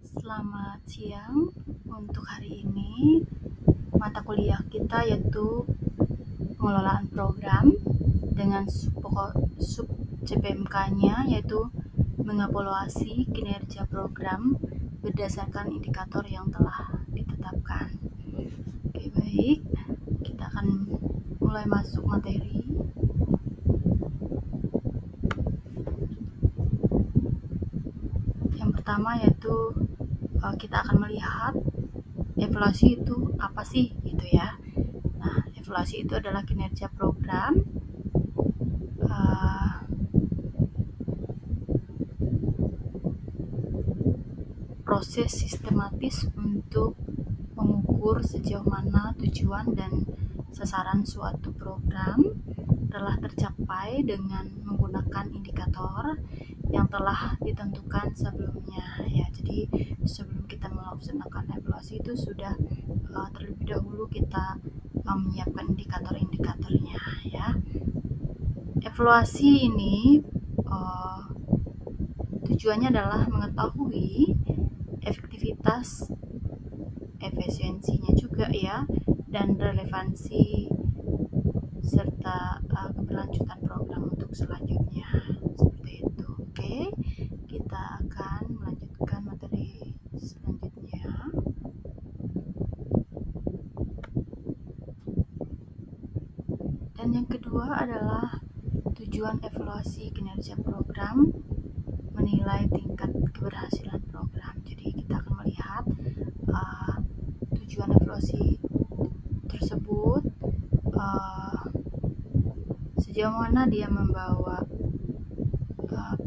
Selamat siang. Untuk hari ini mata kuliah kita yaitu pengelolaan program dengan sub CPMK-nya yaitu mengevaluasi kinerja program berdasarkan indikator yang telah ditetapkan. Oke, baik. Kita akan mulai masuk materi. Yang pertama yaitu kita akan melihat evaluasi itu apa sih gitu ya. Nah, evaluasi itu adalah kinerja program proses sistematis untuk mengukur sejauh mana tujuan dan sasaran suatu program telah tercapai dengan menggunakan indikator yang telah ditentukan sebelumnya ya. Jadi sebelum kita melaksanakan evaluasi itu sudah terlebih dahulu kita menyiapkan indikator-indikatornya ya. Evaluasi ini tujuannya adalah mengetahui efektivitas, efisiensinya juga ya, dan relevansi serta keberlanjutan program untuk selanjutnya. Seperti itu. Oke, kita akan melanjutkan materi selanjutnya. Dan yang kedua adalah tujuan evaluasi kinerja program, menilai tingkat keberhasilan program. Jadi kita akan melihat tujuan evaluasi tersebut sejauh mana dia membawa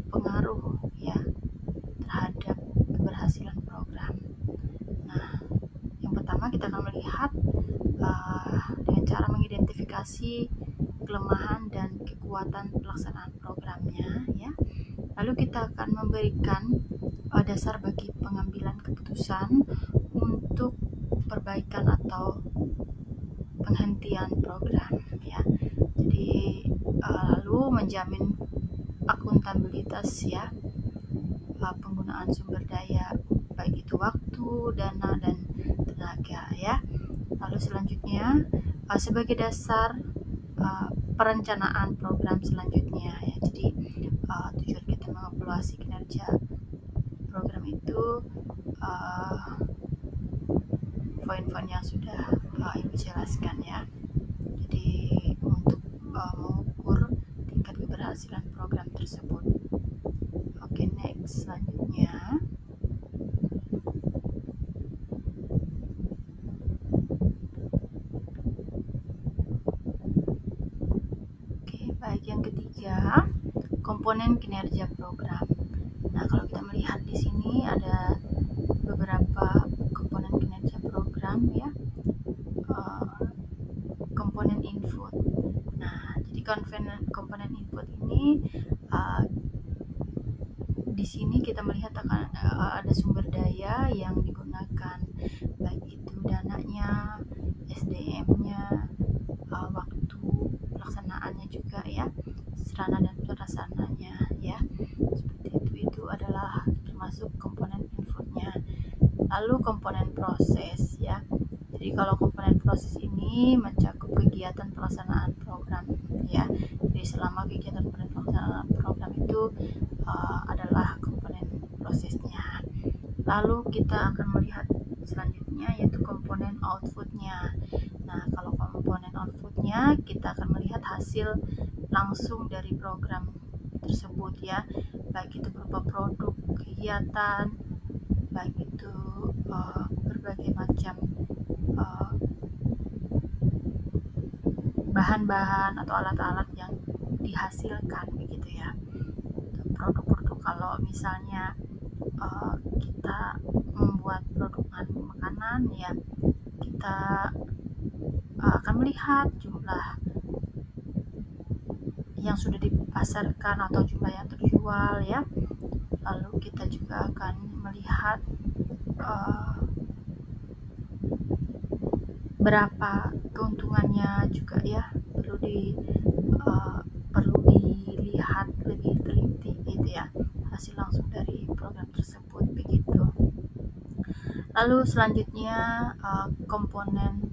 pengaruh ya terhadap keberhasilan program. Nah, yang pertama kita akan melihat dengan cara mengidentifikasi kelemahan dan kekuatan pelaksanaan programnya ya. Lalu kita akan memberikan dasar bagi pengambilan keputusan untuk perbaikan atau penghentian program ya. Jadi lalu menjamin akuntabilitas ya, penggunaan sumber daya baik itu waktu, dana dan tenaga ya. Lalu selanjutnya sebagai dasar perencanaan program selanjutnya ya. Jadi tujuan kita mengevaluasi kinerja program itu poin-poin yang sudah Ibu jelaskan ya. Jadi untuk mengukur tingkat keberhasilan program tersebut. Oke, next selanjutnya. Oke, baik, yang ketiga, komponen kinerja program. Nah, kalau kita melihat di sini ada beberapa komponen kinerja program ya. Komponen input. Nah, jadi komponen input ini di sini kita melihat akan ada sumber daya yang digunakan, baik itu dananya, SDM-nya, waktu pelaksanaannya juga ya, sarana dan prasarananya ya. Seperti itu adalah termasuk komponen inputnya. Lalu komponen proses ya. Jadi kalau komponen proses ini mencakup kegiatan pelaksanaan program ya. Jadi selama kegiatan pelaksanaan program itu adalah komponen prosesnya. Lalu kita akan melihat selanjutnya yaitu komponen outputnya. Nah, kalau komponen outputnya kita akan melihat hasil langsung dari program tersebut ya, baik itu berupa produk, kegiatan, baik itu berbagai macam bahan-bahan atau alat-alat yang dihasilkan begitu ya. Produk-produk kalau misalnya kita membuat produk makanan ya, kita akan melihat jumlah yang sudah dipasarkan atau jumlah yang terjual ya. Lalu kita juga akan melihat berapa keuntungannya juga ya, perlu dilihat lebih teliti gitu ya, hasil langsung dari program tersebut begitu. Lalu selanjutnya komponen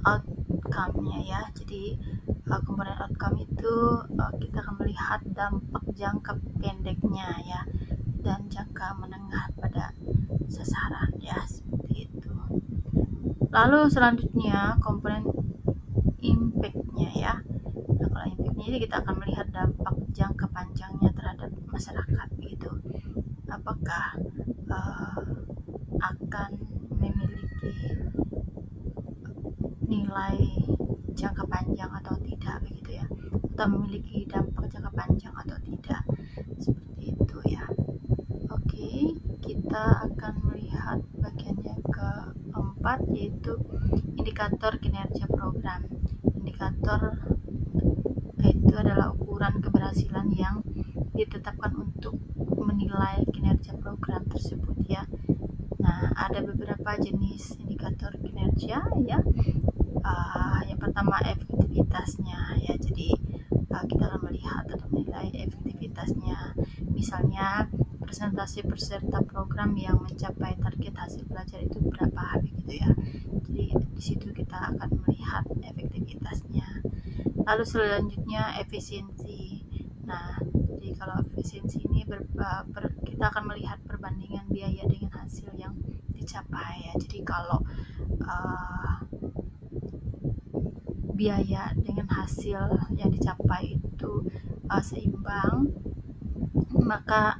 outcome-nya ya. Jadi komponen outcome itu kita akan melihat dampak jangka pendeknya ya dan jangka menengah pada sasaran ya, seperti itu. Lalu selanjutnya komponen impact-nya ya. Nah, kalau impact-nya ini kita akan melihat dampak jangka panjangnya terhadap masyarakat gitu. Apakah akan memiliki nilai jangka panjang atau tidak begitu ya, atau memiliki dampak jangka panjang atau tidak, seperti itu ya. Oke, kita akan melihat bagian yang keempat, yaitu indikator kinerja program. Indikator itu adalah ukuran keberhasilan yang ditetapkan untuk menilai kinerja program tersebut ya. Nah, ada beberapa jenis indikator kinerja ya. Yang pertama efektivitasnya ya, jadi kita akan melihat atau menilai efektivitasnya, misalnya presentasi peserta program yang mencapai target hasil belajar itu berapa begitu ya. Jadi di situ kita akan melihat efektivitasnya. Lalu selanjutnya efisiensi. Nah, jadi kalau efisiensi ini kita akan melihat perbandingan biaya dengan hasil yang dicapai ya. Jadi kalau biaya dengan hasil yang dicapai itu seimbang, maka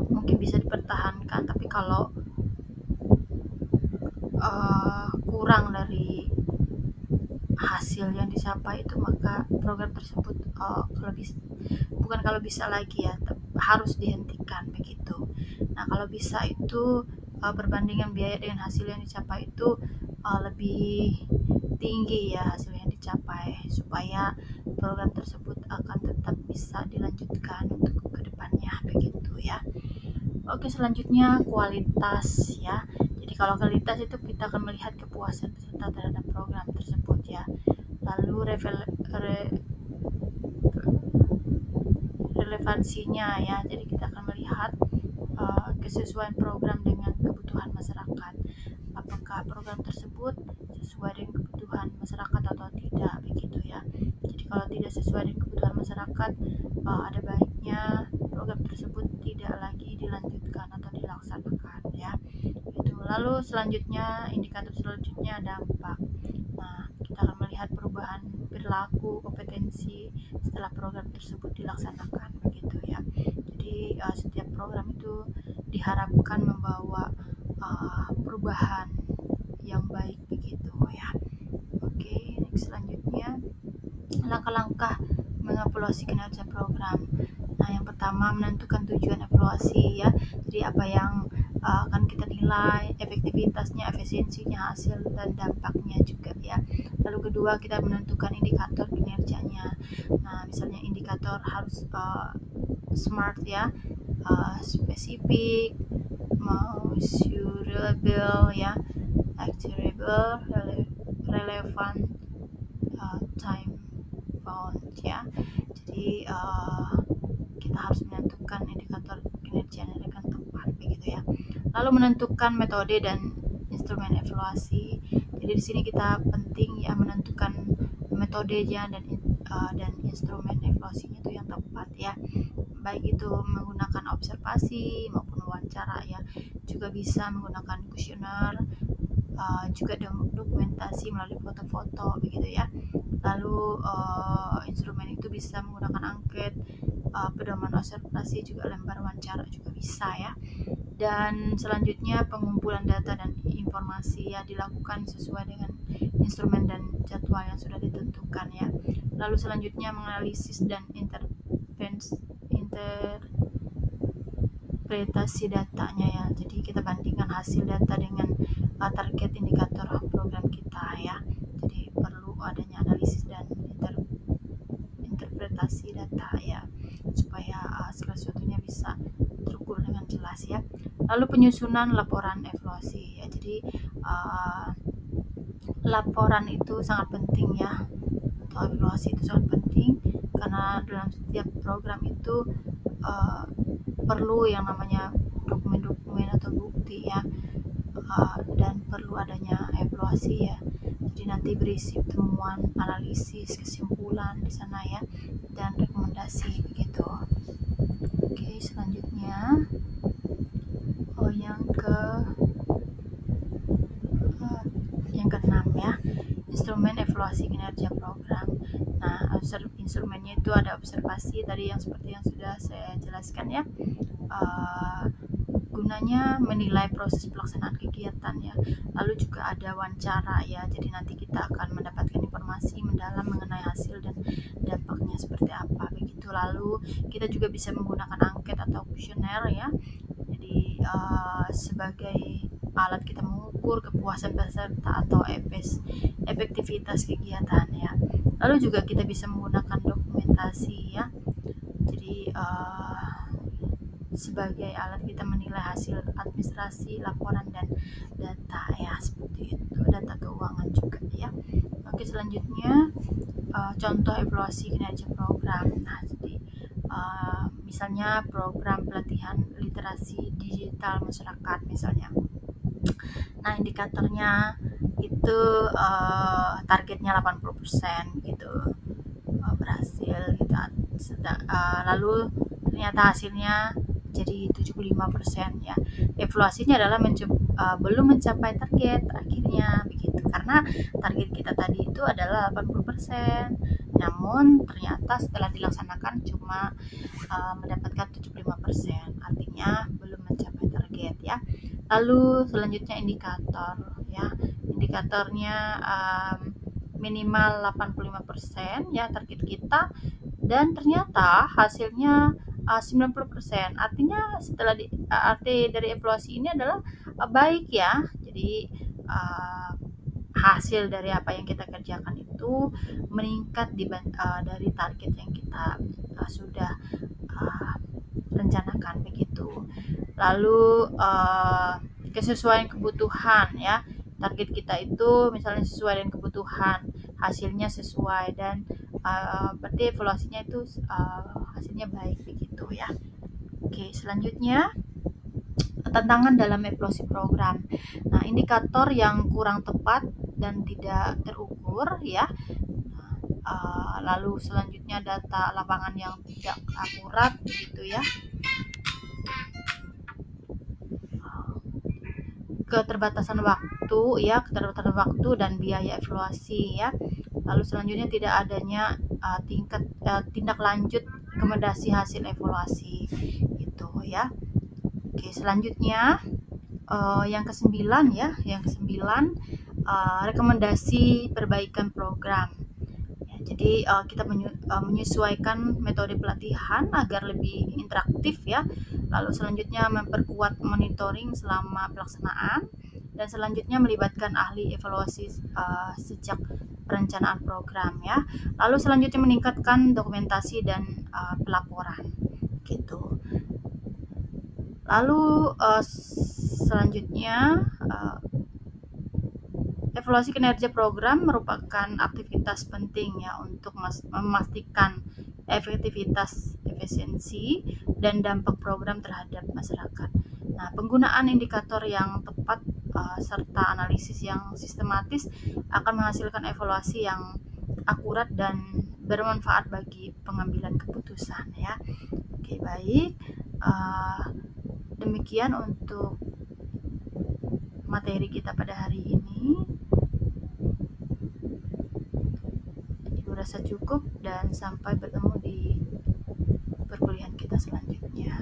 mungkin bisa dipertahankan. Tapi kalau kurang dari hasil yang dicapai itu, maka program tersebut kalau bisa lagi ya, harus dihentikan begitu. Nah, kalau bisa itu perbandingan biaya dengan hasil yang dicapai itu lebih tinggi ya hasil yang dicapai, supaya program tersebut akan tetap bisa dilanjutkan untuk kedepannya begitu ya. Oke, selanjutnya kualitas ya. Jadi kalau kualitas itu kita akan melihat kepuasan peserta terhadap program tersebut ya. Lalu relevansinya ya. Jadi kita akan melihat kesesuaian program dengan kebutuhan masyarakat. Apakah program tersebut sesuai dengan kebutuhan masyarakat atau tidak begitu ya. Jadi kalau tidak sesuai dengan kebutuhan masyarakat, ada baiknya program tersebut tidak lagi dilanjutkan atau dilaksanakan ya. Itu. Lalu selanjutnya, indikator selanjutnya dampak. Nah, kita akan melihat perubahan perilaku, kompetensi setelah program tersebut dilaksanakan begitu ya. Jadi setiap program itu diharapkan membawa perubahan yang baik begitu ya. Oke, next, selanjutnya langkah-langkah mengevaluasi kinerja program. Nah, yang pertama menentukan tujuan evaluasi ya. Jadi apa yang akan kita nilai, efektivitasnya, efisiensinya, hasil dan dampaknya juga ya. Lalu kedua, kita menentukan indikator kinerjanya. Nah, misalnya indikator harus smart ya, spesifik, measurable ya, achievable, relevant, time bound ya. Jadi kita harus menentukan indikator kinerja dengan tepat begitu ya. Lalu menentukan metode dan instrumen evaluasi. Jadi di sini kita penting ya menentukan metodenya dan instrumen evaluasinya itu yang tepat ya. Baik itu menggunakan observasi maupun wawancara ya. Juga bisa menggunakan kuesioner, juga dokumentasi melalui foto-foto begitu ya. Lalu instrumen itu bisa menggunakan angket, pedoman observasi, juga lembar wawancara juga bisa ya. Dan selanjutnya pengumpulan data dan informasi ya dilakukan sesuai dengan instrumen dan jadwal yang sudah ditentukan ya. Lalu selanjutnya menganalisis dan interpretasi datanya ya. Jadi kita bandingkan hasil data dengan target indikator program kita ya. Jadi perlu adanya analisis dan interpretasi data ya, supaya segala sesuatunya bisa terukur dengan jelas ya. Lalu penyusunan laporan evaluasi ya. Jadi laporan itu sangat penting ya, atau evaluasi itu sangat penting, karena dalam setiap program itu perlu yang namanya dokumen-dokumen atau bukti ya. adanya evaluasi ya. Jadi nanti berisi temuan, analisis, kesimpulan di sana ya, dan rekomendasi begitu. Oke, selanjutnya yang keenam ya, instrumen evaluasi kinerja program. Nah, instrumennya itu ada observasi tadi yang seperti yang sudah saya jelaskan ya. Gunanya menilai proses pelaksanaan kegiatan ya. Lalu juga ada wawancara ya. Jadi nanti kita akan mendapatkan informasi mendalam mengenai hasil dan dampaknya seperti apa begitu. Lalu kita juga bisa menggunakan angket atau kuesioner ya. Jadi sebagai alat kita mengukur kepuasan peserta atau efektivitas kegiatan ya. Lalu juga kita bisa menggunakan dokumentasi ya. Jadi sebagai alat kita menilai hasil administrasi, laporan dan data ya, seperti itu, data keuangan juga ya. Oke, selanjutnya contoh evaluasi kinerja program. Nah, jadi misalnya program pelatihan literasi digital masyarakat misalnya. Nah, indikatornya itu targetnya 80% gitu, berhasil gitu. Lalu ternyata hasilnya jadi 75% ya. Evaluasinya adalah belum mencapai target akhirnya begitu. Karena target kita tadi itu adalah 80%. Namun ternyata setelah dilaksanakan cuma mendapatkan 75%. Artinya belum mencapai target ya. Lalu selanjutnya indikator ya. Indikatornya minimal 85% ya target kita, dan ternyata hasilnya 90%. Artinya setelah arti dari evaluasi ini adalah baik ya. Jadi hasil dari apa yang kita kerjakan itu meningkat dari target yang kita sudah rencanakan begitu. Lalu kesesuaian kebutuhan ya. Target kita itu misalnya sesuai dengan kebutuhan, hasilnya sesuai, dan berarti evaluasinya itu hasilnya baik begitu ya. Oke, selanjutnya tantangan dalam evaluasi program. Nah, indikator yang kurang tepat dan tidak terukur ya. Lalu selanjutnya data lapangan yang tidak akurat begitu ya. Keterbatasan waktu dan biaya evaluasi ya. Lalu selanjutnya tidak adanya tindak lanjut rekomendasi hasil evaluasi itu ya. Oke, selanjutnya yang kesembilan ya, rekomendasi perbaikan program. Ya, jadi kita menyesuaikan metode pelatihan agar lebih interaktif ya. Lalu selanjutnya memperkuat monitoring selama pelaksanaan, dan selanjutnya melibatkan ahli evaluasi sejak perencanaan program ya. Lalu selanjutnya meningkatkan dokumentasi dan pelaporan gitu. Lalu selanjutnya evaluasi kinerja program merupakan aktivitas penting ya untuk memastikan efektivitas, efisiensi, dan dampak program terhadap masyarakat. Nah, penggunaan indikator yang tepat serta analisis yang sistematis akan menghasilkan evaluasi yang akurat dan bermanfaat bagi pengambilan keputusan ya. Oke, baik. Demikian untuk materi kita pada hari ini. Ibu rasa cukup, dan sampai bertemu di perkuliahan kita selanjutnya.